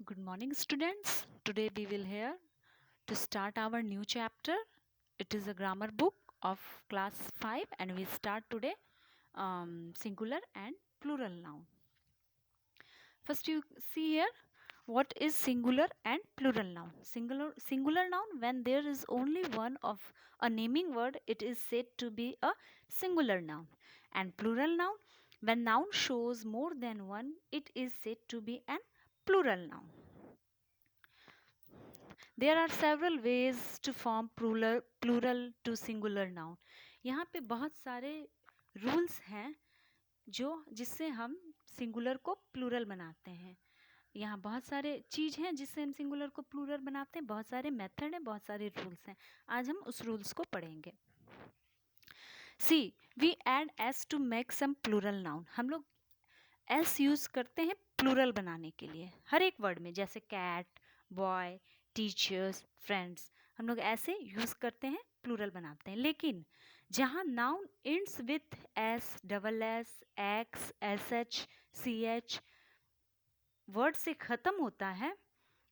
Good morning, students. Today we will here to start our new chapter. It is a grammar book of class 5 and we start today singular and plural noun. First you see here what is singular and plural noun. Singular noun when there is only one of a naming word, it is said to be a singular noun. And plural noun when noun shows more than one, it is said to be an plural noun. There are several ways to form plural to singular noun. यहाँ पे बहुत सारे rules हैं जो जिससे हम singular को plural बनाते हैं. यहाँ बहुत सारे चीज़ हैं जिससे हम सिंगुलर को प्लूरल बनाते हैं. बहुत सारे मेथड हैं, बहुत सारे रूल्स हैं. आज हम उस रूल्स को पढ़ेंगे. See we add s to make some plural noun. हम लोग एस यूज़ करते हैं प्लूरल बनाने के लिए हर एक वर्ड में, जैसे कैट, बॉय, टीचर्स, फ्रेंड्स. हम लोग ऐसे यूज़ करते हैं, प्लूरल बनाते हैं. लेकिन जहाँ noun ends with s, double s, x, s h, c h word से ख़त्म होता है,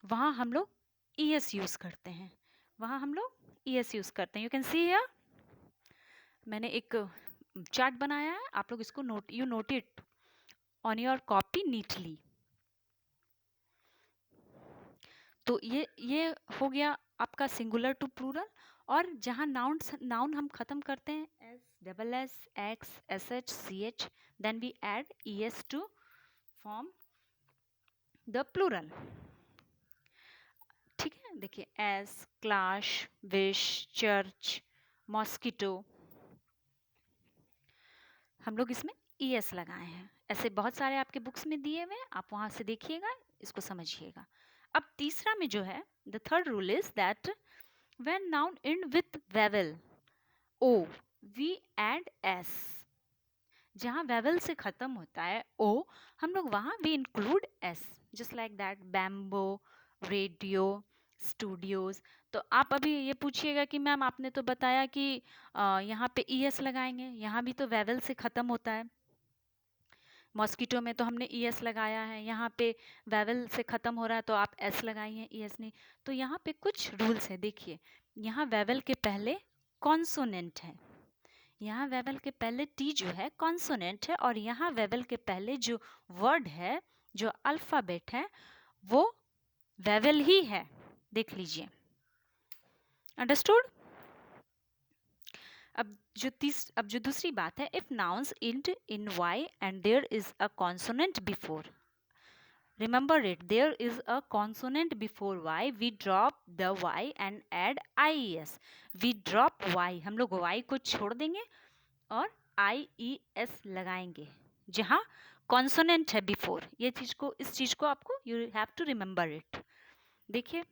वहाँ हम लोग ई एस यूज़ करते हैं. वहाँ हम लोग ई एस यूज़ करते हैं. यू कैन सी हियर मैंने एक चार्ट बनाया है. आप लोग इसको note it on your copy neatly. तो ये हो गया आपका सिंगुलर टू प्लूरल. और जहाँ नाउन हम खत्म करते हैं s, double s, x, s h, c h, then we add e s to form the plural. ठीक है, देखिए s, clash, wish, church, mosquito, हम लोग इसमें ई एस लगाए हैं. ऐसे बहुत सारे आपके बुक्स में दिए हुए हैं, आप वहाँ से देखिएगा, इसको समझिएगा. अब तीसरा में जो है, the third rule is that when noun end with vowel o we add s. जहाँ vowel से खत्म होता है o, हम लोग वहाँ we include s. just like that bamboo, radio, studios. तो आप अभी ये पूछिएगा कि मैम आपने तो बताया कि यहाँ पे es लगाएंगे, यहाँ भी तो vowel से खत्म होता है. मॉस्किटो में तो हमने ई एस लगाया है, यहाँ पे वेवल से ख़त्म हो रहा है तो आप एस लगाइए, ई एस नहीं. तो यहाँ पे कुछ रूल्स है. देखिए यहाँ वेवल के पहले कॉन्सोनेंट है, यहाँ वेवल के पहले टी जो है कॉन्सोनेंट है, और यहाँ वेवल के पहले जो वर्ड है, जो अल्फ़ाबेट है, वो वेवल ही है. देख लीजिए. अंडरस्टूड. अब जो दूसरी बात है, if nouns end in y and there is a consonant before. Remember it, there is a consonant before y, we drop the y and add ies. We drop y, हम लोग y को छोड़ देंगे और ies लगाएंगे जहाँ consonant है before. इस चीज़ को आपको you have to remember it. देखिए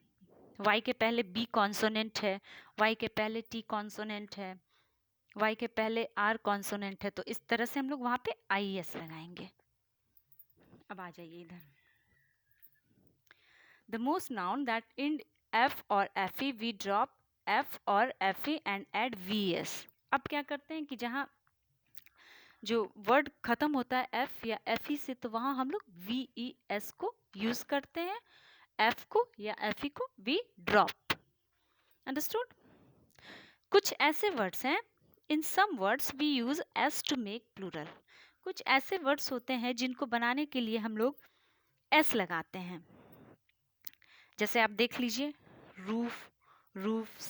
y के पहले b consonant है, y के पहले t consonant है, y के पहले r consonant है, तो इस तरह से हम लोग वहाँ पे ies लगाएंगे. अब आ जाइए इधर. The most noun that end f or fe, we drop f or fe and add vs. अब क्या करते हैं कि जहाँ जो वर्ड खत्म होता है f या fe से, तो वहाँ हम लोग ves को यूज करते हैं, f को या fe को we drop. Understood? कुछ ऐसे वर्ड्स हैं, in some words we use s to make plural. कुछ ऐसे वर्ड्स होते हैं जिनको बनाने के लिए हम लोग s लगाते हैं. जैसे आप देख लीजिए, रूफ, रूफ्स,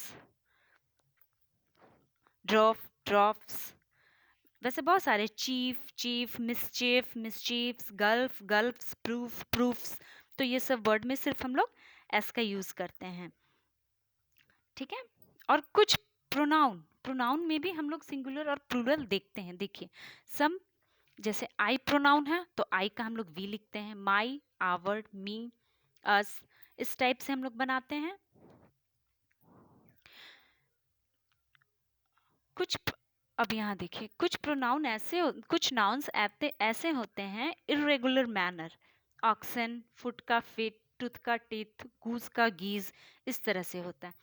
ड्रॉप, ड्रॉप्स. वैसे बहुत सारे, chief, chief, mischief, mischiefs, gulf, gulfs, proof, proofs. तो ये सब वर्ड में सिर्फ हम लोग एस का यूज करते हैं. ठीक है. और कुछ प्रोनाउन में भी हम लोग सिंगुलर और प्लूरल देखते हैं. देखिए सम, जैसे आई प्रोनाउन है तो आई का हम लोग वी लिखते हैं. माई, आवर, मी, अस, इस टाइप से हम लोग बनाते हैं. कुछ अब यहाँ देखिए, कुछ प्रोनाउन कुछ नाउन्स ऐसे होते हैं इरेगुलर मैनर. ऑक्सन, फुट का फिट, टूथ का टीथ, गूज का गीज, इस तरह से होता है.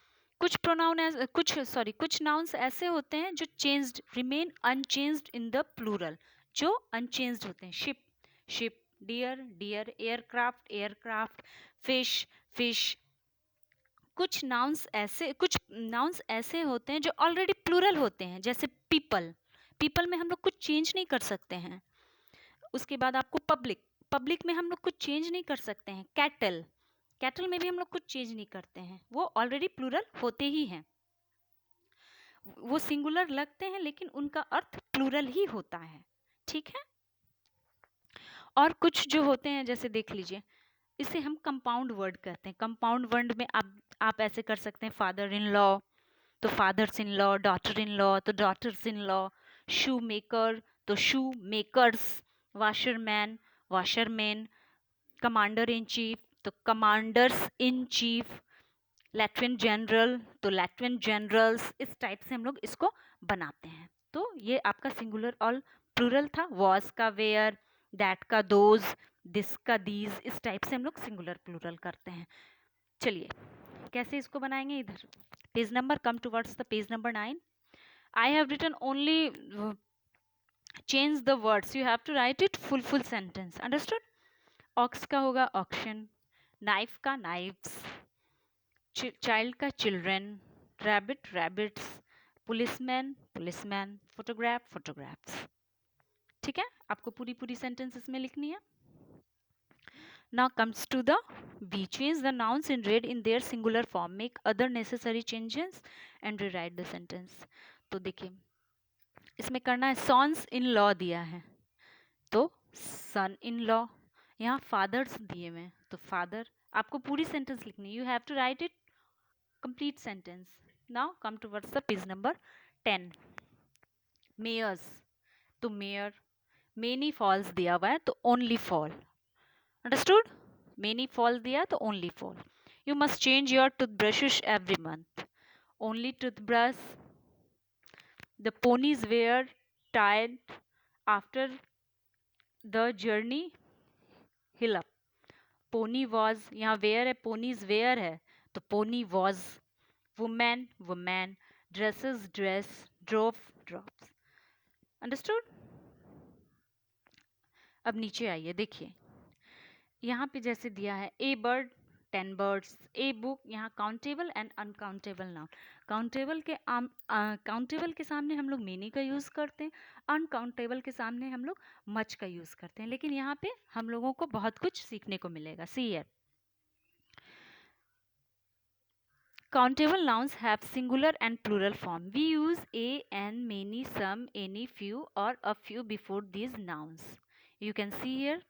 कुछ नाउन्स ऐसे होते हैं जो changed, remain unchanged in the plural, जो अनचेंज्ड होते हैं. Sheep, sheep, deer deer, aircraft aircraft, fish fish. कुछ नाउन्स ऐसे होते हैं जो ऑलरेडी प्लूरल होते हैं, जैसे पीपल, पीपल में हम लोग कुछ चेंज नहीं कर सकते हैं। उसके बाद आपको पब्लिक, पब्लिक में हम लोग कुछ चेंज नहीं कर सकते हैं। कैटल, कैटल में भी हम लोग कुछ चेंज नहीं करते हैं, वो ऑलरेडी प्लूरल होते ही हैं। वो सिंगुलर लगते हैं लेकिन उनका अर्थ प्लूरल ही होता है, ठीक है। और कुछ जो होते हैं, जैसे देख लीजिए, इसे हम कंपाउंड वर्ड कहते हैं। कंपाउंड वर्ड में आप ऐसे कर सकते हैं, फादर इन लॉ तो fathers in law, daughter in law तो daughters in law, shoe maker तो shoe makers, washerman washerman, commander in chief तो commanders in chief, lieutenant general तो लेफ्टिनेंट जनरल्स। इस टाइप से हम लोग इसको बनाते हैं। तो ये आपका सिंगुलर और प्लूरल था। वॉज का वेयर, दैट का दोज, दिस का दीज। इस टाइप से हम लोग सिंगुलर प्लूरल करते हैं। चलिए कैसे इसको बनाएंगे, इधर page number, come towards the page number 9। I have written only change the words, you have to write it full sentence, understood. Ox का होगा ऑक्शन, नाइफ का नाइफ्स, चाइल्ड का children, rabbit rabbits, policeman policeman, photograph photographs. ठीक है, आपको पूरी पूरी sentence इसमें लिखनी है। Now comes to the B. Change the nouns in red in their singular form. Make other necessary changes and rewrite the sentence. तो देखिए इसमें करना है, sons in law दिया है तो son in law, यहाँ fathers दिए हुए हैं तो father। आपको पूरी sentence लिखनी है, you have to write it complete sentence. Now come towards the page number 10. Mayors तो mayor, many falls दिया हुआ है तो only fall, understood। many fall दिया तो only fall। You must change your toothbrushes every month, only toothbrush। The ponies were tired after the journey hill up, pony was, यहाँ where है, ponies where है तो pony was। woman woman, dresses dress, drove drops, understood। अब नीचे आइए, देखिए यहाँ पे जैसे दिया है, ए बर्ड 10 birds, ए बुक, यहाँ countable and uncountable noun. Countable के सामने हम लोग मेनी का यूज़ करते हैं, अनकाउंटेबल के सामने हम लोग मच का यूज़ करते हैं। लेकिन यहाँ पे हम लोगों को बहुत कुछ सीखने को मिलेगा। See here, countable nouns have singular and plural form. We use a, an, many, some, any, few or a few before these nouns. You can see here.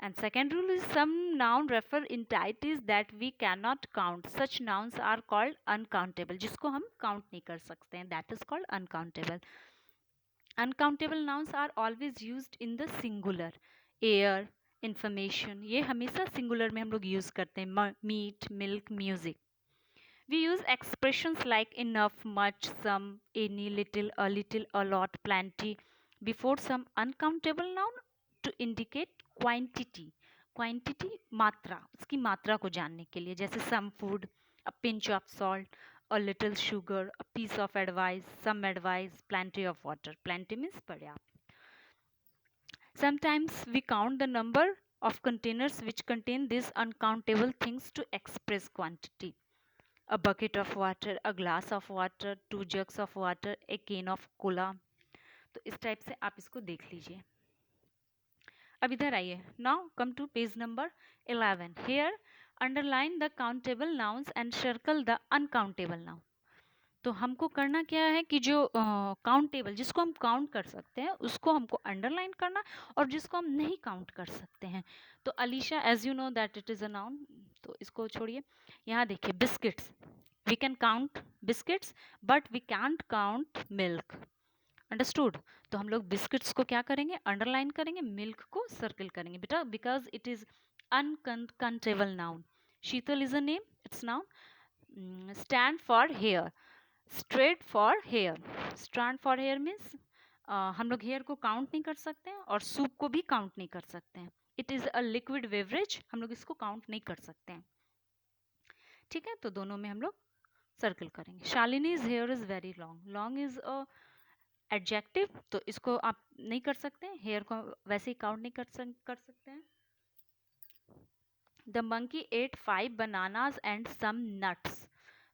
And second rule is some noun refer entities that we cannot count. Such nouns are called uncountable. जिसको हम count नहीं कर सकते हैं, that is called uncountable. Uncountable nouns are always used in the singular. Air, information, ये हमेशा singular में हम लोग use करते हैं. Meat, milk, music. We use expressions like enough, much, some, any, little, a lot, plenty before some uncountable noun to indicate quantity. Quantity मात्रा, उसकी मात्रा को जानने के लिए, जैसे some food, a pinch of salt, a little sugar, a piece of advice, some advice, plenty of water. Plenty means पर्याप्त. Sometimes we count the number of containers which contain these uncountable things to express quantity. A bucket of water, a glass of water, 2 jugs of water, a can of cola. तो इस type से आप इसको देख लीजिए। अब इधर आइए, now come to page number 11। Here underline the countable nouns and circle the uncountable noun. तो हमको करना क्या है कि जो काउंटेबल, जिसको हम काउंट कर सकते हैं उसको हमको अंडरलाइन करना, और जिसको हम नहीं काउंट कर सकते हैं। तो Alisha, as you know that it is a noun, तो इसको छोड़िए। यहाँ देखिए biscuits, we can count biscuits but we can't count milk, understood. तो हम लोग बिस्किट्स को क्या करेंगे, अंडरलाइन करेंगे, मिल्क को सर्कल करेंगे बेटा, because it is uncountable noun. Sheetal is a name, it's noun. Stand for hair, straight for hair, stand for hair means हम लोग हेयर को काउंट नहीं कर सकते हैं और सूप को भी काउंट नहीं कर सकते हैं। It is a liquid beverage, हम लोग इसको काउंट नहीं कर सकते हैं। ठीक है, तो दोनों में हम लोग सर्कल करेंगे। Shalini's here is very long, long is a adjective तो इसको आप नहीं कर सकते, हेयर को वैसे ही काउंट नहीं कर सकते हैं। The monkey ate 5 bananas and some nuts.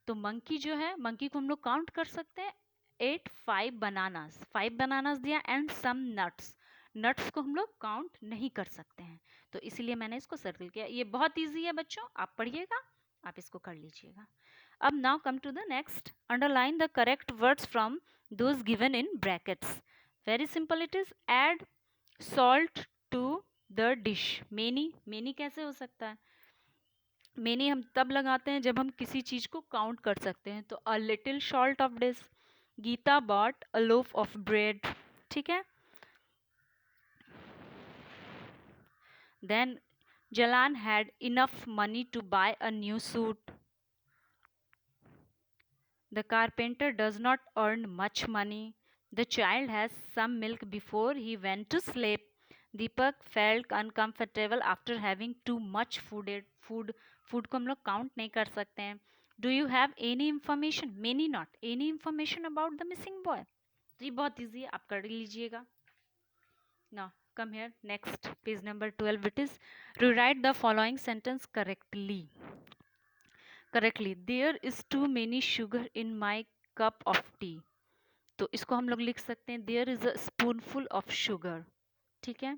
तो मंकी जो है, मंकी को हम लोग काउंट कर सकते हैं। एट 5 बनानास, 5 बनानास दिया एंड सम नट्स, नट्स को हम लोग काउंट नहीं कर सकते हैं, तो इसलिए मैंने इसको सर्कल किया। ये बहुत इजी है बच्चों, आप पढ़िएगा, आप इसको कर लीजिएगा। अब now come to the next, underline the correct words from those given in brackets. Very simple it is, add salt to the dish. Many, many कैसे हो सकता है? मेनी हम तब लगाते हैं जब हम किसी चीज को काउंट कर सकते हैं, तो a little salt of dish. Gita bought a loaf of bread, ठीक है। Then Jalan had enough money to buy a new suit. The carpenter does not earn much money. The child has some milk before he went to sleep. Deepak felt uncomfortable after having too much food, food को हम लोग count नहीं कर सकते हैं। Do you have any information, many not any information about the missing boy. तो ये बहुत ईजी है, आप कर लीजिएगा। Now come here, next page number 12, it is rewrite the following sentence correctly. There is too many sugar in my cup of tea. तो इसको हम लोग लिख सकते हैं there is a spoonful of sugar, ठीक है।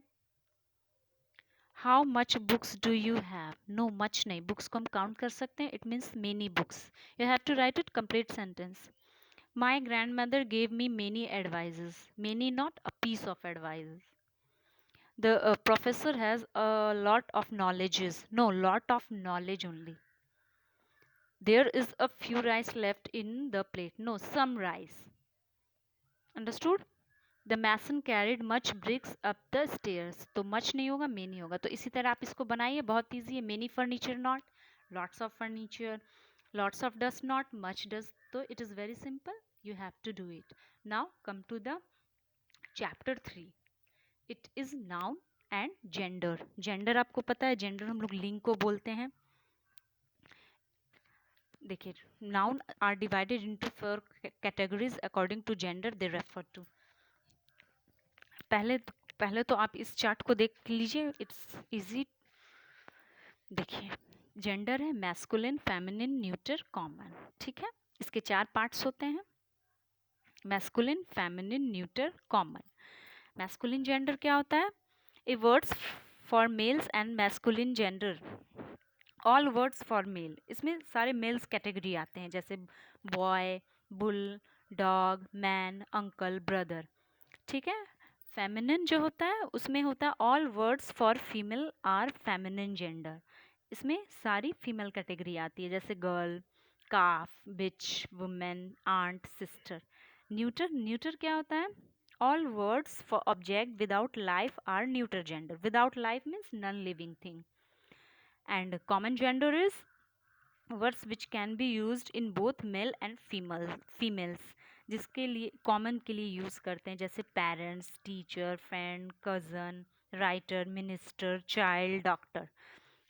How much books do you have? No, much नहीं, books को हम count कर सकते हैं, it means many books. You have to write it complete sentence. My grandmother gave me many advices. Many, not a piece of advice. The professor has a lot of knowledges. No, lot of knowledge only. There is a few rice left in the plate. No, some rice. Understood? The mason carried much bricks up the stairs. तो much नहीं होगा, many होगा। तो इसी तरह आप इसको बनाइए, बहुत easy है। Many furniture not, lots of furniture, lots of dust not, much dust. तो it is very simple. You have to do it. Now come to the chapter 3. It is noun and gender. Gender आपको पता है, gender हम लोग लिंग को बोलते हैं। देखिए, noun are divided into 4 categories according to gender they refer to. पहले तो आप इस चार्ट को देख लीजिए, इट्स इजी। देखिए, जेंडर है मैस्कुलिन, फेमिनिन, न्यूटर, कॉमन, ठीक है। इसके 4 पार्ट्स होते हैं, masculine, feminine, neuter, common. Masculine gender क्या होता है? A words for males and masculine gender, all words for male. इसमें सारे मेल्स कैटेगरी आते हैं, जैसे boy, bull, dog, man, uncle, brother, ठीक है। फेमिनिन जो होता है उसमें होता है all words for female are feminine gender. इसमें सारी फीमेल कैटेगरी आती है, जैसे girl, calf, bitch, women, aunt, sister. Neuter, neuter क्या होता है? All words for object without life are neuter gender. Without life means non living thing. And common gender is words which can be used in both male and females, जिसके लिए कॉमन के लिए use करते हैं, जैसे parents, teacher, friend, cousin, writer, minister, child, doctor.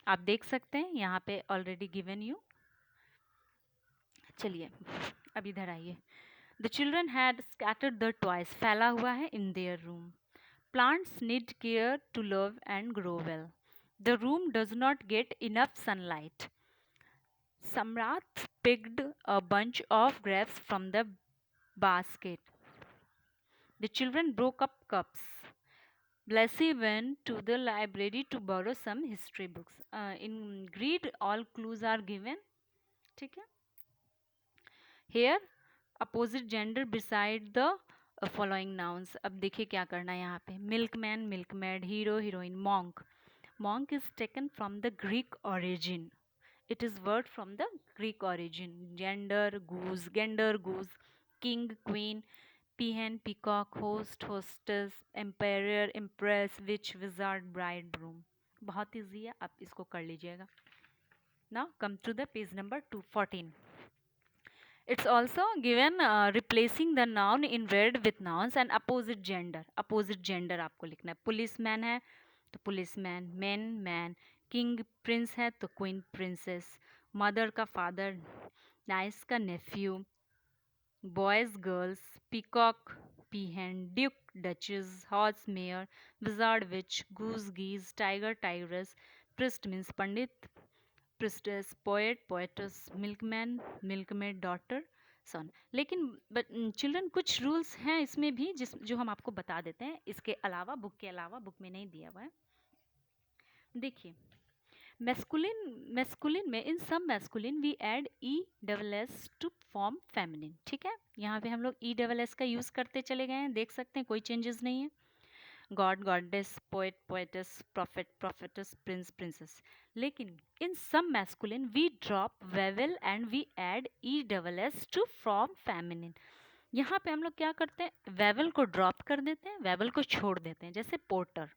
आप देख सकते हैं यहाँ पे ऑलरेडी गिवन यू। चलिए अब इधर आइए। The children had scattered the toys, फैला हुआ है in their room. Plants need care to love and grow well. The room does not get enough sunlight. Samrat picked a bunch of grapes from the basket. The children broke up cups. Blessy went to the library to borrow some history books. In greed, all clues are given. ठीक है? Here, opposite gender beside the following nouns. अब देखिए क्या करना है यहाँ पे। Milkman, milkmaid, hero, heroine, monk. Monk is taken from the Greek origin. It is word from the Greek origin. Gender, goose, gender, goose, king, queen, peahen, peacock, host, hostess, emperor, empress, witch, wizard, bride, broom. बहुत easy है, आप इसको कर लीजिएगा। Now come to the page number 214. It's also given replacing the noun in red with nouns and opposite gender. Opposite gender आपको लिखना है। Policeman है तो policeman, man, man, king, prince है तो queen, princess, mother का father, nice का nephew, boys, girls, peacock, peahen, duke, duchess, horse, mare, wizard, witch, goose, geese, tiger, tigress, priest means pandit, priestess, poet, poetess, milkman, milkmaid, daughter, son. लेकिन children कुछ rules हैं इसमें भी जो हम आपको बता देते हैं, इसके अलावा बुक के अलावा, बुक में नहीं दिया हुआ है। देखिए, मैस्कुलिन में, in some masculine we add e double s to form feminine. ठीक है, यहाँ पे हम लोग ई डबल एस का यूज करते चले गए हैं, देख सकते हैं कोई चेंजेस नहीं है। God, goddess, poet, poetess, prophet, prophetess, prince, princess. लेकिन in some masculine we drop vowel and we add e double s to form feminine. यहाँ पे हम लोग क्या करते हैं, वेवल को ड्रॉप कर देते हैं, वेवल को छोड़ देते हैं। जैसे पोर्टर,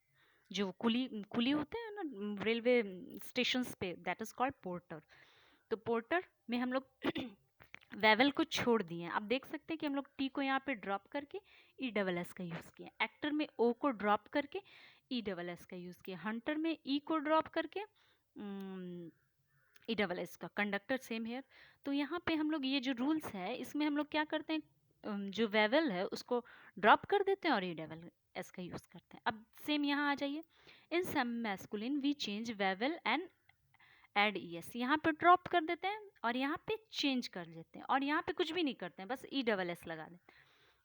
जो कुली कुली होते हैं ना रेलवे स्टेशंस पे, दैट इज कॉल्ड पोर्टर। तो पोर्टर में हम लोग वेवल को छोड़ दिए हैं। आप देख सकते हैं कि हम लोग टी को यहाँ पे ड्रॉप करके ई डबल एस का यूज़ किया। एक्टर में ओ को ड्रॉप करके ई डबल एस का यूज़ किया। हंटर में ई को ड्रॉप करके ई डबल एस का। Conductor same here. तो यहाँ पे हम लोग ये जो रूल्स है इसमें हम लोग क्या करते हैं, जो वेवल है उसको ड्रॉप कर देते हैं और ई डबल एस का यूज़ करते हैं। अब सेम यहाँ आ जाइए, in some masculine we change vowel and add e s. यहाँ पे ड्रॉप कर देते हैं और यहाँ पे चेंज कर देते हैं और यहाँ पे कुछ भी नहीं करते हैं, बस ई डबल एस लगा देते हैं।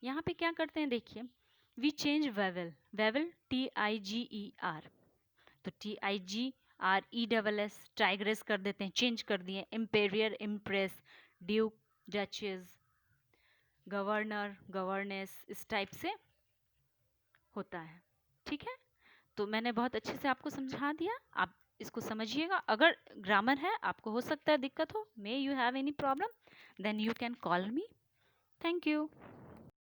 यहाँ पे क्या करते हैं, देखिए, we change vowel, vowel TIGER, तो TIGR e double s, tigress कर देते हैं, चेंज कर दिए। Emperor, empress, duke, duchess, governor, governess, इस टाइप से होता है। ठीक है, तो मैंने बहुत अच्छे से आपको समझा दिया, आप इसको समझिएगा। अगर ग्रामर है, आपको हो सकता है दिक्कत हो, may you have any problem, then you can call me. Thank you.